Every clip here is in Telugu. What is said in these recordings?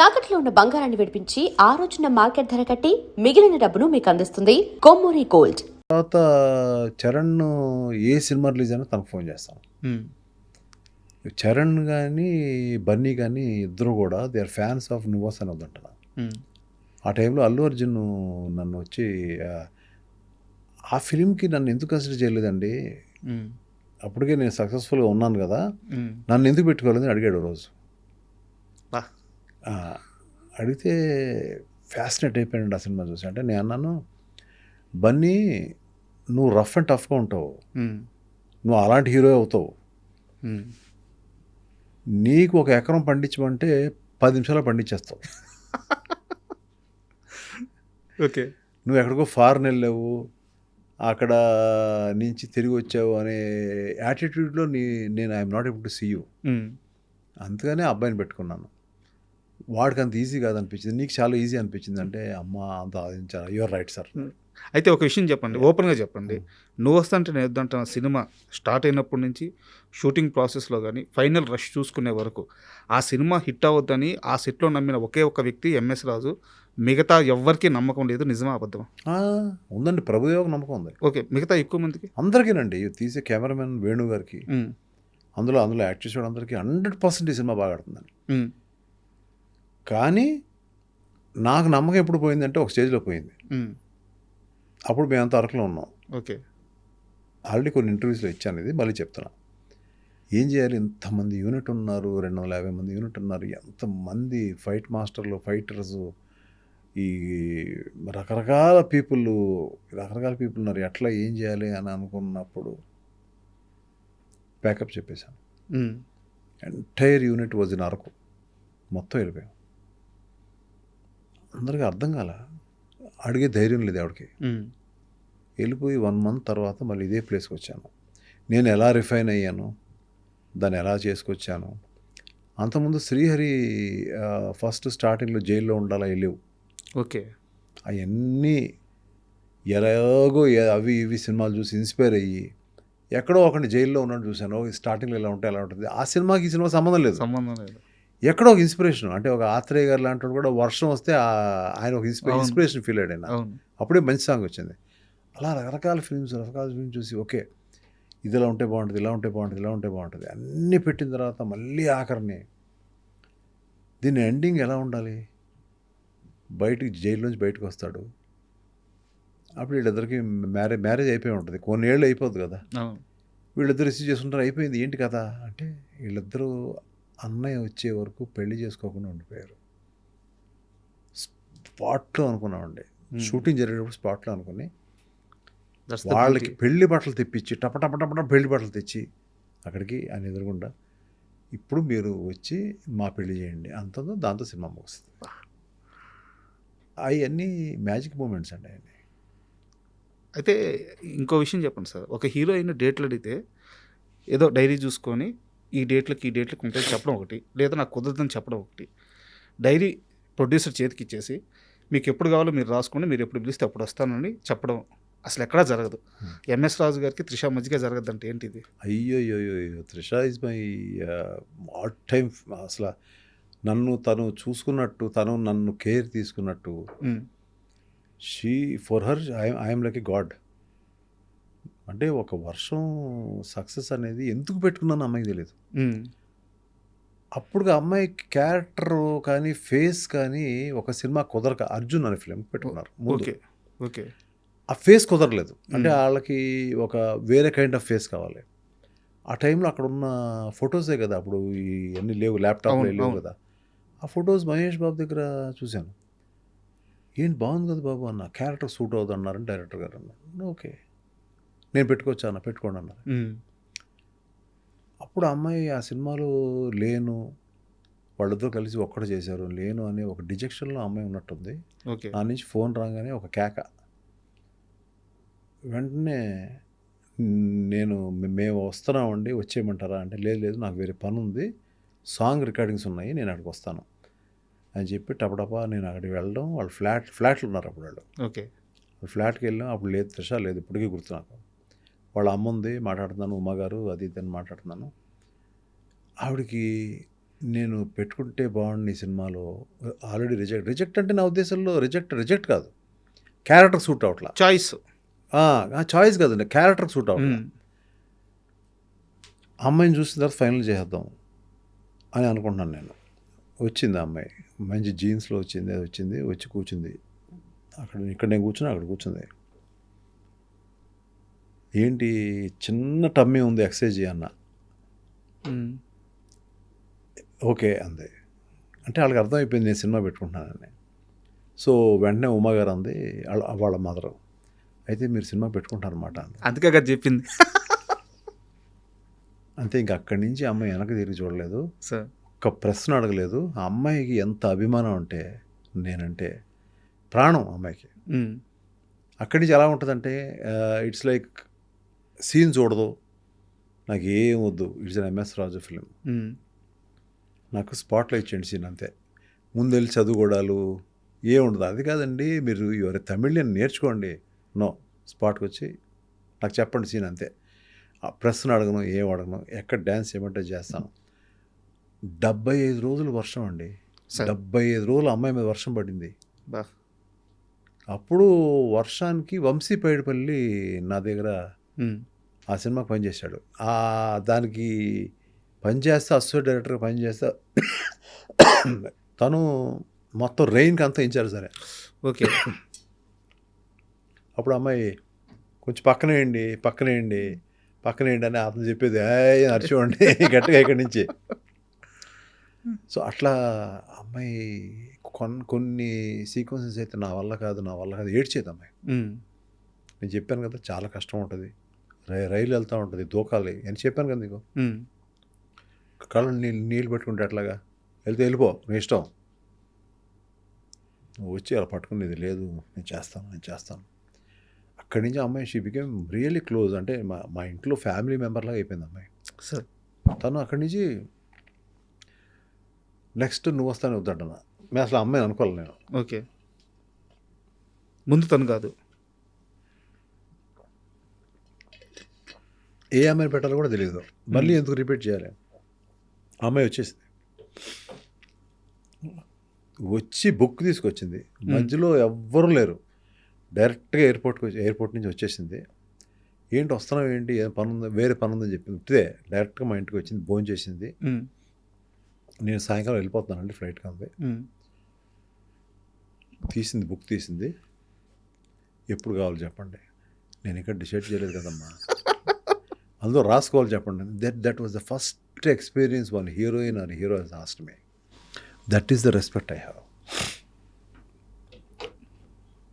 తాకట్లో ఉన్న బంగారాన్ని విడిపించి ఆ రోజున మార్కెట్ ధర కట్టి మిగిలిన డబ్బును మీకు అందిస్తుంది కొమ్మూరి గోల్డ్. తర్వాత చరణ్ ఏ సినిమా రిలీజ్ అయినా తనకు ఫోన్ చేస్తాను. చరణ్ కానీ బన్నీ కానీ ఇద్దరు కూడా దే ఆర్ ఫ్యాన్స్ ఆఫ్ నువాస్ అని వద్దంట. ఆ టైంలో అల్లు అర్జున్ నన్ను వచ్చి ఆ ఫిలింకి నన్ను ఎందుకు కన్సిడర్ చేయలేదండి, అప్పటికే నేను సక్సెస్ఫుల్గా ఉన్నాను కదా, నన్ను ఎందుకు పెట్టుకోలేదని అడిగాడు రోజు. అడిగితే ఫ్యాసినేట్ అయిపోయాడు ఆ సినిమా చూసి. అంటే నేను అన్నాను, బన్నీ నువ్వు రఫ్ అండ్ టఫ్గా ఉంటావు, నువ్వు అలాంటి హీరో అవుతావు, నీకు ఒక ఎకరం పండించమంటే 10 నిమిషాలు పండించేస్తావు. ఓకే, నువ్వు ఎక్కడికో ఫారెన్ వెళ్ళావు, అక్కడ నుంచి తిరిగి వచ్చావు అనే యాటిట్యూడ్లో నేను I'm not able to see you. అందుకనే అబ్బాయిని పెట్టుకున్నాను. వాడికి అంత ఈజీ కాదనిపించింది, నీకు చాలా ఈజీ అనిపించింది. అంటే అమ్మ అంత ఆలోచించాలి. Your right sir. అయితే ఒక విషయం చెప్పండి, ఓపెన్గా చెప్పండి. నువ్వు వస్తుంటే నేను వద్దంటున్న సినిమా స్టార్ట్ అయినప్పటి నుంచి షూటింగ్ ప్రాసెస్లో కానీ ఫైనల్ రష్ చూసుకునే వరకు ఆ సినిమా హిట్ అవ్వద్దని ఆ సెట్లో నమ్మిన ఒకే ఒక్క వ్యక్తి ఎంఎస్ రాజు. మిగతా ఎవ్వరికీ నమ్మకం లేదు, నిజమా అబద్ధమా? ఉందండి, ప్రభుదేవకు నమ్మకం ఉంది. ఓకే, మిగతా ఎక్కువ మందికి అందరికీనండి. తీసే కెమెరామెన్ వేణు గారికి, అందులో యాక్ట్ చేసే అందరికీ 100% ఈ సినిమా బాగా ఆడుతుందండి. కానీ నాకు నమ్మకం ఎప్పుడు పోయిందంటే ఒక స్టేజ్లో పోయింది. అప్పుడు మేమంతా అరకులో ఉన్నాం. ఓకే, ఆల్రెడీ కొన్ని ఇంటర్వ్యూస్లో ఇచ్చాను, ఇది మళ్ళీ చెప్తున్నా. ఏం చేయాలి, ఇంతమంది యూనిట్ ఉన్నారు, 250 మంది యూనిట్ ఉన్నారు, ఎంతమంది ఫైట్ మాస్టర్లు, ఫైటర్స్, ఈ రకరకాల పీపుల్ ఉన్నారు, ఎట్లా ఏం చేయాలి అని అనుకున్నప్పుడు ప్యాకప్ చెప్పేశాను. Entire unit was in Araku, మొత్తం వెళ్ళిపోయాం. అందరికీ అర్థం కాల, అడిగే ధైర్యం లేదు ఆవిడకి. వెళ్ళిపోయి 1 month తర్వాత మళ్ళీ ఇదే ప్లేస్కి వచ్చాను. నేను ఎలా రిఫైన్ అయ్యాను, దాన్ని ఎలా చేసుకొచ్చాను. అంతకుముందు శ్రీహరి ఫస్ట్ స్టార్టింగ్లో జైల్లో ఉండాలా వెళ్ళేవు. ఓకే, అవన్నీ ఎలాగో అవి ఇవి సినిమాలు చూసి ఇన్స్పైర్ అయ్యి ఎక్కడో ఒకటి జైల్లో ఉన్నాడు చూశాను. స్టార్టింగ్లో ఎలా ఉంటే ఎలా ఉంటుంది. ఆ సినిమాకి ఈ సినిమా సంబంధం లేదు. ఎక్కడో ఒక ఇన్స్పిరేషన్. అంటే ఒక ఆత్రేయ గారు లాంటి కూడా వర్షం వస్తే ఆయన ఒక ఇన్స్పిరేషన్ ఫీల్ అయ్యాడు. అప్పుడే మంచి సాంగ్ వచ్చింది. అలా రకరకాల ఫిల్మ్స్ చూసి ఓకే ఇది ఇలా ఉంటే బాగుంటుంది, ఇలా ఉంటే బాగుంటుంది, ఇలా ఉంటే బాగుంటుంది అన్నీ పెట్టిన తర్వాత మళ్ళీ ఆఖరిని దీని ఎండింగ్ ఎలా ఉండాలి, జైల్లోంచి బయటకు వస్తాడు. అప్పుడు వీళ్ళిద్దరికి మ్యారేజ్ అయిపోయి ఉంటుంది, కొన్ని ఏళ్ళు అయిపోద్ది కదా. వీళ్ళిద్దరు రిసీవ్ చేసుకుంటారు, అయిపోయింది. ఏంటి కదా అంటే వీళ్ళిద్దరూ అన్నయ్య వచ్చే వరకు పెళ్లి చేసుకోకుండా ఉండిపోయారు. స్పాట్లో అనుకున్నామండి, షూటింగ్ జరిగేటప్పుడు స్పాట్లో అనుకుని వాళ్ళకి పెళ్లి బట్టలు తెప్పించి టపటపటపట పెళ్లి బట్టలు తెచ్చి అక్కడికి ఆయన ఎదురుగుండా ఇప్పుడు మీరు వచ్చి మా పెళ్లి చేయండి అంతదో, దాంతో సినిమా ముగుస్తుంది. అవన్నీ మ్యాజిక్ మూమెంట్స్ అండి అవన్నీ. అయితే ఇంకో విషయం చెప్పండి సార్, ఒక హీరోయిన్ డేట్లు అడిగితే ఏదో డైరీ చూసుకొని ఈ డేట్లకి ఉంటాయి చెప్పడం ఒకటి, లేదా నాకు కుదరదని చెప్పడం ఒకటి. డైరీ ప్రొడ్యూసర్ చేతికి ఇచ్చేసి మీకు ఎప్పుడు కావాలో మీరు రాసుకోండి, మీరు ఎప్పుడు పిలిస్తే అప్పుడు వస్తానని చెప్పడం అసలు ఎక్కడా జరగదు. ఎంఎస్ రాజు గారికి త్రిష మధ్యగా జరగద్దంటే ఏంటిది? అయ్యో, Trisha is my all time. అసలు తను చూసుకున్నట్టు, తను నన్ను కేర్ తీసుకున్నట్టు, for her I'm like a God. అంటే ఒక వర్షం సక్సెస్ అనేది ఎందుకు పెట్టుకున్నాను అమ్మాయికి తెలియదు. అప్పుడు అమ్మాయి క్యారెక్టర్ కానీ ఫేస్ కానీ ఒక సినిమా కుదరక అర్జున్ అనే ఫిలిం పెట్టుకున్నారు. ఓకే, ఆ ఫేస్ కుదరలేదు. అంటే వాళ్ళకి ఒక వేరే కైండ్ ఆఫ్ ఫేస్ కావాలి. ఆ టైంలో అక్కడ ఉన్న ఫొటోసే కదా, అప్పుడు ఇవన్నీ లేవు, ల్యాప్టాప్లో లేవు కదా. ఆ ఫొటోస్ మహేష్ బాబు దగ్గర చూశాను. ఏంటి బాగుంది కదా బాబు అన్న, క్యారెక్టర్ సూట్ అవుతుంది అన్నారని డైరెక్టర్ గారు అన్నారు. ఓకే నేను పెట్టుకోండి అన్నారు. అప్పుడు అమ్మాయి ఆ సినిమాలో లేను, వాళ్ళతో కలిసి ఒక్కడు చేశారు, లేను అనే ఒక డిజెక్షన్లో అమ్మాయి ఉన్నట్టుంది. నా నుంచి ఫోన్ రాగానే ఒక కేక. వెంటనే మేము వస్తున్నామండి, వచ్చేయమంటారా అంటే లేదు నాకు వేరే పని ఉంది, సాంగ్ రికార్డింగ్స్ ఉన్నాయి, నేను అక్కడికి వస్తాను అని చెప్పి టపటపా నేను అక్కడికి వెళ్ళడం. వాళ్ళు ఫ్లాట్లు ఉన్నారు అప్పుడు వాళ్ళు. ఓకే, ఫ్లాట్కి వెళ్ళాం. అప్పుడు లేదు త్రిష లేదు, ఇప్పటికీ గుర్తు నాకు. వాళ్ళ అమ్మ ఉంది, మాట్లాడుతున్నాను, ఉమ్మగారు అది ఇది అని మాట్లాడుతున్నాను. ఆవిడకి నేను పెట్టుకుంటే బాగుండు ఈ సినిమాలో, ఆల్రెడీ రిజెక్ట్ అంటే నా ఉద్దేశంలో రిజెక్ట్ కాదు, క్యారెక్టర్ సూట్ అవట్లా, చాయిస్. చాయిస్ కాదండి, క్యారెక్టర్ సూట్ అవట్లా. అమ్మాయిని చూసిన తర్వాత ఫైనల్ చేద్దాం అని అనుకుంటున్నాను నేను. వచ్చింది ఆ అమ్మాయి, మంచి జీన్స్లో వచ్చింది, వచ్చి కూర్చుంది ఇక్కడ నేను కూర్చున్నా, అక్కడ కూర్చుంది. ఏంటి చిన్న టమ్మీ ఉంది, ఎక్సర్సైజ్ అన్న. ఓకే అంది. అంటే వాళ్ళకి అర్థమైపోయింది నేను సినిమా పెట్టుకుంటున్నానని. సో వెంటనే ఉమా గారు అంది, వాళ్ళ మదరు, అయితే మీరు సినిమా పెట్టుకుంటారన్నమాట అంది. అందుకే కదా చెప్పింది. అంతే, ఇంక అక్కడి నుంచి అమ్మాయి వెనక్కి తిరిగి చూడలేదు, సార్ ఒక్క ప్రశ్న అడగలేదు. ఆ అమ్మాయికి ఎంత అభిమానం అంటే, నేనంటే ప్రాణం అమ్మాయికి. అక్కడి నుంచి ఎలా ఉంటుందంటే, ఇట్స్ లైక్ సీన్ చూడదు, నాకు ఏం వద్దు, it's an MS Raju film, నాకు స్పాట్లో ఇచ్చేయండి సీన్ అంతే, ముందెళ్ళి చదువుకోవడాలు ఏ ఉండదు. అది కాదండి, మీరు ఎవరి తమిళని నేర్చుకోండి, నో, స్పాట్కి వచ్చి నాకు చెప్పండి సీన్ అంతే. ఆ ప్రశ్న అడగను, ఏం అడగను, ఎక్కడ డ్యాన్స్ చేయమంటే చేస్తాను. 75 రోజులు వర్షం అండి, 75 రోజులు అమ్మాయి మీద వర్షం పడింది. అప్పుడు వర్షానికి వంశీ పైడిపల్లి నా దగ్గర ఆ సినిమాకి పనిచేశాడు. దానికి పనిచేస్తే అసోసియేట్ డైరెక్టర్గా పనిచేస్తే తను మొత్తం రెయిన్కి అంతా ఇచ్చారు సరే. ఓకే. అప్పుడు అమ్మాయి కొంచెం పక్కనేయండి అని అతను చెప్పేది, అరిచివ్వండి గట్టిగా ఇక్కడి నుంచి. సో అట్లా అమ్మాయి కొన్ని సీక్వెన్సెస్ అయితే నా వల్ల కాదు ఏడ్చేది అమ్మాయి. నేను చెప్పాను కదా చాలా కష్టం ఉంటుంది, రైలు వెళ్తూ ఉంటుంది, దూకాలి అని చెప్పాను కదా నీకు. కళ్ళు నీళ్ళు పెట్టుకుంటే అట్లాగా వెళ్ళిపో, నీ ఇష్టం, నువ్వు వచ్చి అలా పట్టుకునేది లేదు, నేను చేస్తాను. అక్కడి నుంచి అమ్మాయి షీ బికేమ్ రియల్లీ క్లోజ్, అంటే మా ఇంట్లో ఫ్యామిలీ మెంబర్ లాగా అయిపోయింది అమ్మాయి. సార్ తను అక్కడి నుంచి నెక్స్ట్ నువ్వు వస్తానే వద్దంటున్నా, మేము అసలు అమ్మాయిని అనుకోవాలి నేను. ఓకే, ముందు తను కాదు, ఏ అమ్మాయిని పెట్టాలో కూడా తెలియదు, మళ్ళీ ఎందుకు రిపీట్ చేయాలి. అమ్మాయి వచ్చేసింది, వచ్చి బుక్ తీసుకొచ్చింది, మధ్యలో ఎవ్వరూ లేరు, డైరెక్ట్గా ఎయిర్పోర్ట్ నుంచి వచ్చేసింది. ఏంటి వస్తున్నావు, ఏంటి ఏం పని ఉందా, వేరే పని ఉందని చెప్పింది. ఇదే డైరెక్ట్గా మా ఇంటికి వచ్చింది, భోజనం చేసింది. నేను సాయంకాలం వెళ్ళిపోతున్నానండి ఫ్లైట్కి అంది. బుక్ తీసింది, ఎప్పుడు కావాలి చెప్పండి, నేను ఇక్కడ డిసైడ్ చేయలేదు కదమ్మా, అందులో రాసుకోవాలి చెప్పండి. That was the first experience one heroine or hero has asked me. That is the respect I have.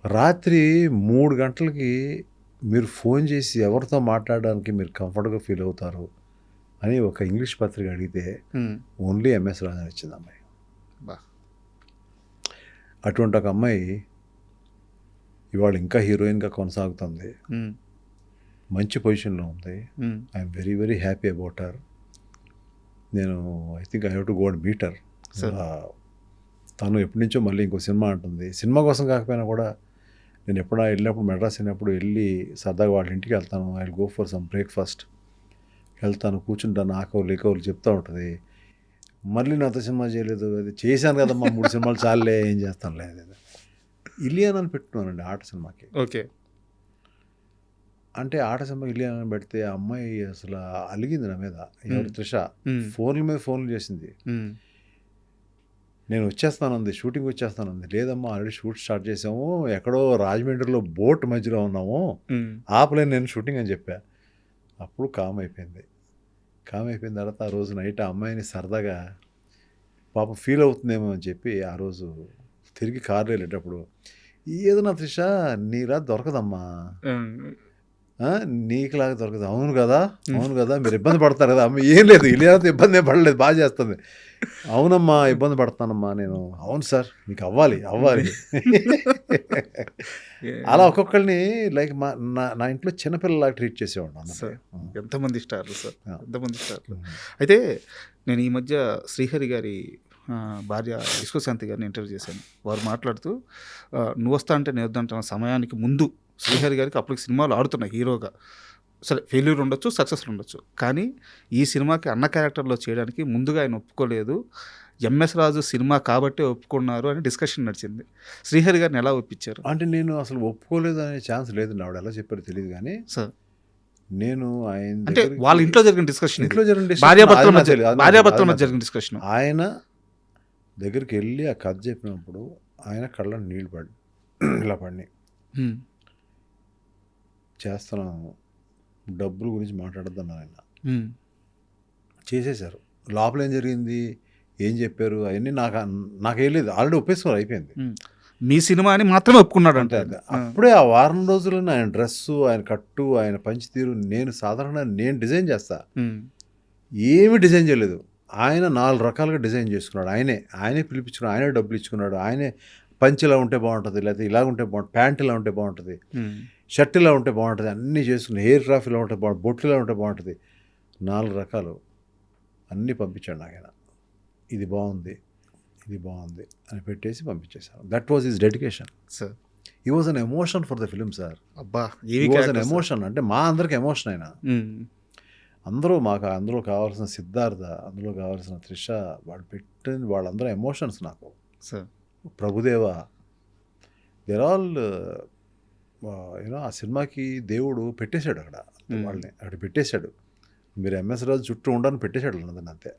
రాత్రి 3 గంటలకి మీరు ఫోన్ చేసి ఎవరితో మాట్లాడడానికి మీరు కంఫర్ట్గా ఫీల్ అవుతారు అని ఒక ఇంగ్లీష్ పత్రిక అడిగితే ఓన్లీ ఎంఎస్ రాజన్ ఇచ్చింది అమ్మాయి. అటువంటి ఒక అమ్మాయి ఇవాళ ఇంకా హీరోయిన్గా కొనసాగుతుంది, మంచి పొజిషన్లో ఉంది. I'm very very happy about her. నేను I think I have to go and meet her. తను ఎప్పటి నుంచో మళ్ళీ ఇంకో సినిమా అంటుంది. సినిమా కోసం కాకపోయినా కూడా నేను వెళ్ళినప్పుడు మెడ్రాస్ వెళ్ళినప్పుడు వెళ్ళి సరదాగా వాళ్ళ ఇంటికి వెళ్తాను. I will go for some breakfast, వెళ్తాను, కూర్చుంటాను, ఆకవులు చెప్తూ ఉంటుంది. మళ్ళీ నాతో సినిమా చేయలేదు, అది చేశాను కదమ్మా 3 సినిమాలు చాలే, ఏం చేస్తాను లేదు. ఇలియానా అని పెట్టుకున్నానండి ఆట సినిమాకి. ఓకే, అంటే ఆట సినిమాకి ఇలియానా అని పెడితే ఆ అమ్మాయి అసలు అలిగింది నా మీద. ఎవరు త్రిష ఫోన్ల మీద ఫోన్లు చేసింది. నేను వచ్చేస్తానంది, షూటింగ్ వచ్చేస్తానంది. లేదమ్మా ఆల్రెడీ షూట్ స్టార్ట్ చేసాము, ఎక్కడో రాజమండ్రిలో బోట్ మధ్యలో ఉన్నాము, ఆపలేను నేను షూటింగ్ అని చెప్పా. అప్పుడు కామ్ అయిపోయింది తర్వాత ఆ రోజు నైట్ ఆ అమ్మాయిని సరదాగా పాప ఫీల్ అవుతుందేమో అని చెప్పి ఆ రోజు తిరిగి కారులో వెళ్ళేటప్పుడు, ఏదన్నా త్రిష నీలా దొరకదమ్మా, నీకులాగా దొరకదు. అవును కదా మీరు ఇబ్బంది పడతారు కదా అమ్మ. ఏం లేదు, ఇలియానాతో ఇబ్బంది ఏం పడలేదు, బాగా చేస్తుంది. అవునమ్మా ఇబ్బంది పడతానమ్మా నేను. అవును సార్ మీకు అవ్వాలి అలా ఒక్కొక్కరిని లైక్ నా ఇంట్లో చిన్నపిల్లలాగా ట్రీట్ చేసేవాడు. ఎంతమంది స్టార్లు సార్, ఎంతమంది స్టార్లు. అయితే నేను ఈ మధ్య శ్రీహరి గారి భార్య విశ్వశాంతి గారిని ఇంటర్వ్యూ చేశాను. వారు మాట్లాడుతూ నువ్వు వస్తా అంటే నేను వద్దంటున్న సమయానికి ముందు శ్రీహరి గారికి అప్పటికి సినిమాలు ఆడుతున్నాయి హీరోగా. సరే ఫెయిల్యూర్ ఉండొచ్చు, సక్సెస్లు ఉండొచ్చు, కానీ ఈ సినిమాకి అన్న క్యారెక్టర్లో చేయడానికి ముందుగా ఆయన ఒప్పుకోలేదు. ఎంఎస్ రాజు సినిమా కాబట్టే ఒప్పుకున్నారు అని డిస్కషన్ నడిచింది. శ్రీహరి గారిని ఎలా ఒప్పించారు అంటే నేను అసలు ఒప్పుకోలేదు అనే ఛాన్స్ లేదు. ఆవిడ ఎలా చెప్పారో తెలియదు కానీ సార్? నేను ఆయన అంటే దగ్గరికి- వాళ్ళ ఇంట్లో జరిగిన డిస్కషన్, ఇంట్లో జరిగిన discussion భార్యాభర్తల అది నాకు మధ్య తెలియదు. అది భార్యాభర్తల నాకు మధ్య జరిగిన డిస్కషన్. ఆయన దగ్గరికి వెళ్ళి ఆ కథ చెప్పినప్పుడు ఆయన కళ్ళ నీళ్ళు పడి ఇలా పడినాయి. చేస్తున్నాను, డబ్బుల గురించి మాట్లాడద్దన్నారు ఆయన. చేసేశారు. లోపల ఏం జరిగింది, ఏం చెప్పారు అవన్నీ నాకేం లేదు. ఆల్రెడీ ఒప్పేసుకున్నారు, అయిపోయింది. మీ సినిమా అని మాత్రమే ఒప్పుకున్నాడు అంతే అంటే అంతే. అప్పుడే ఆ వారం రోజుల్లోనే ఆయన డ్రెస్సు, ఆయన కట్టు, ఆయన పంచితీరు నేను సాధారణంగా నేను డిజైన్ చేస్తా, ఏమీ డిజైన్ చేయలేదు. ఆయన 4 రకాలుగా డిజైన్ చేసుకున్నాడు. ఆయనే పిలిపించుకున్నాడు, ఆయనే డబ్బులు ఇచ్చుకున్నాడు. ఆయనే పంచి ఇలా ఉంటే బాగుంటుంది, లేకపోతే ఇలా ఉంటే బాగుంటుంది, ప్యాంట్ ఇలా ఉంటే బాగుంటుంది, షర్ట్ ఇలా ఉంటే బాగుంటుంది, అన్నీ చేసుకుని హెయిర్ క్రాఫ్ ఇలా ఉంటే బాగుంటుంది, బొట్లు ఇలా ఉంటే బాగుంటుంది, 4 రకాలు అన్నీ పంపించాడు నాకు ఆయన. ఇది బాగుంది అని పెట్టేసి పంపించేశాను. That was his dedication. Sir he was an emotion for the film sir. అబ్బా, హీ వాజ్ అన్ ఎమోషన్. అంటే మా అందరికి ఎమోషన్ ఆయన. అందరూ మాకు అందులో కావాల్సిన సిద్ధార్థ, అందులో కావాల్సిన త్రిష, వాళ్ళందరూ ఎమోషన్స్ నాకు. Sir Prabhudeva, there all you know ఆ సినిమాకి దేవుడు పెట్టేశాడు అక్కడ వాళ్ళని, అక్కడ పెట్టేశాడు. మీరు ఎంఎస్ రాజు చుట్టూ ఉండని పెట్టేశాడు అన్నది అంతే.